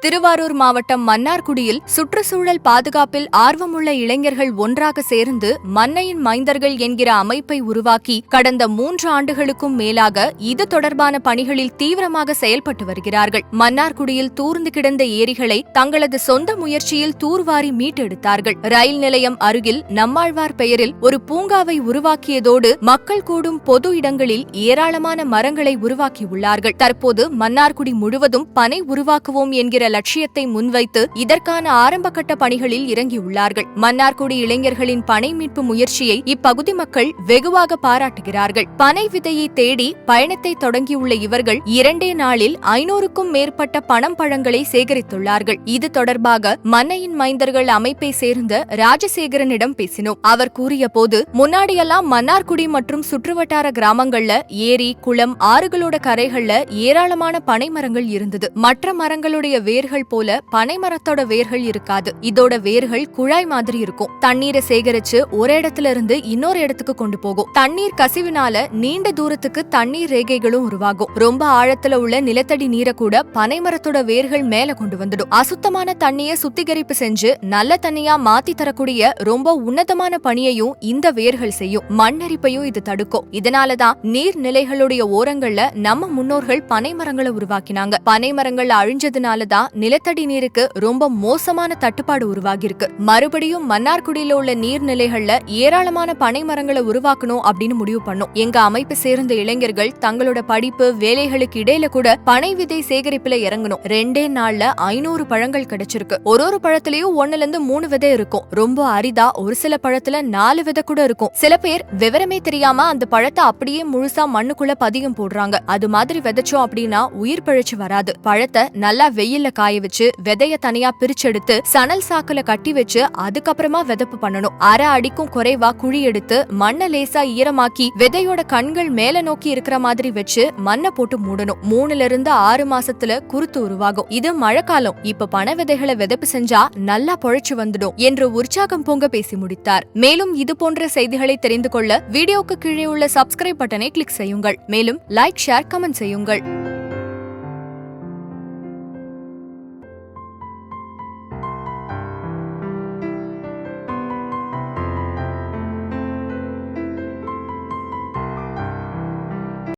திருவாரூர் மாவட்டம் மன்னார்குடியில் சுற்றுச்சூழல் பாதுகாப்பில் ஆர்வமுள்ள இளைஞர்கள் ஒன்றாக சேர்ந்து மண்ணையின் மைந்தர்கள் என்கிற அமைப்பை உருவாக்கி கடந்த 3 ஆண்டுகளுக்கும் மேலாக இது தொடர்பான பணிகளில் தீவிரமாக செயல்பட்டு வருகிறார்கள். மன்னார்குடியில் தூர்ந்து கிடந்த ஏரிகளை தங்களது சொந்த முயற்சியில் தூர்வாரி மீட்டெடுத்தார்கள். ரயில் நிலையம் அருகில் நம்மாழ்வார் பெயரில் ஒரு பூங்காவை உருவாக்கியதோடு மக்கள் கூடும் பொது இடங்களில் ஏராளமான மரங்களை உருவாக்கியுள்ளார்கள். தற்போது மன்னார்குடி முழுவதும் பனை உருவாக்குவோம் என்கிற லட்சியத்தை முன்வைத்து இதற்கான ஆரம்பகட்ட பணிகளில் இறங்கியுள்ளார்கள். மன்னார்குடி இளைஞர்களின் பனை மீட்பு முயற்சியை இப்பகுதி மக்கள் வெகுவாக பாராட்டுகிறார்கள். பனை விதையை தேடி பயணத்தை தொடங்கியுள்ள இவர்கள் 2 நாளில் 500க்கும் மேற்பட்ட பனம் பழங்களை சேகரித்துள்ளார்கள். இது தொடர்பாக மண்ணையின் மைந்தர்கள் அமைப்பை சேர்ந்த ராஜசேகரனிடம் பேசினோம். அவர் கூறிய போது, முன்னாடியெல்லாம் மன்னார்குடி மற்றும் சுற்றுவட்டார கிராமங்கள்ல ஏரி, குளம், ஆறுகளோட கரைகள்ல ஏராளமான பனை மரங்கள் இருந்தது. மற்ற மரங்களுடைய வேர்கள் போல பனை மரத்தோட வேர்கள் இருக்காது. இதோட வேர்கள் குழாய் மாதிரி இருக்கும். தண்ணீரை சேகரிச்சு ஒரு இடத்துல இருந்து இன்னொரு இடத்துக்கு கொண்டு போகும். தண்ணீர் கசிவினால நீண்ட தூரத்துக்கு தண்ணீர் ரேகைகளும் உருவாகும். ரொம்ப ஆழத்துல உள்ள நிலத்தடி நீரை கூட பனை மரத்தோட வேர்கள் மேல கொண்டு வந்துடும். அசுத்தமான தண்ணியை சுத்திகரிப்பு செஞ்சு நல்ல தண்ணியா மாத்தி தரக்கூடிய ரொம்ப உன்னதமான பணியையும் இந்த வேர்கள் செய்யும். மண்ணரிப்பையும் இது தடுக்கும். இதனாலதான் நீர்நிலைகளுடைய ஓரங்கள்ல நம்ம முன்னோர்கள் பனை மரங்களை உருவாக்கினாங்க. பனை மரங்கள் அழிஞ்சதுனாலதான் நிலத்தடி நீருக்கு ரொம்ப மோசமான தட்டுப்பாடு உருவாகிருக்கு. மறுபடியும் மன்னார்குடியில உள்ள நீர்நிலைகள்ல ஏராளமான பனை மரங்களை உருவாக்கணும் அப்படின்னு முடிவு பண்ணோம். எங்க அமைப்பு சேர்ந்த இளைஞர்கள் தங்களோட படிப்பு வேலைகளுக்கு இடையில கூட பனை விதை சேகரிப்புல இறங்கணும். 2 நாள்ல 500 பழங்கள் கிடைச்சிருக்கு. ஒரு பழத்திலயும் 1-3 விதை இருக்கும். ரொம்ப அரிதா ஒரு சில பழத்துல 4 விதை கூட இருக்கும். சில பேர் விவரமே தெரியாம அந்த பழத்தை அப்படியே முழுசா மண்ணுக்குள்ள பதியம் போடுறாங்க. அது மாதிரி விதைச்சோம் அப்படின்னா உயிர் பிழைச்சு வராது. பழத்தை நல்லா வெயில்ல காய வச்சு விதைய தனியா பிரிச்செடுத்து சணல் சாக்குல கட்டி வச்சு அதுக்கப்புறமா விதப்பு பண்ணணும். 1/2 அடிக்கும் குறைவா குழி எடுத்து மண்ணை லேசா ஈரமாக்கி விதையோட கண்கள் மேல நோக்கி இருக்கிற மாதிரி வச்சு மண்ணை போட்டு மூடணும். 3-6 மாசத்துல குருத்து உருவாகும். இது மழைக்காலம். இப்ப பனை விதைகளை விதப்பு செஞ்சா நல்லா பொழைச்சு வந்துடும் என்று உற்சாகம் பொங்க பேசி முடித்தார். மேலும் இது போன்ற செய்திகளை தெரிந்து கொள்ள வீடியோக்கு கீழே உள்ள சப்ஸ்கிரைப் பட்டனை கிளிக் செய்யுங்கள். மேலும் லைக், ஷேர், கமெண்ட் செய்யுங்கள்.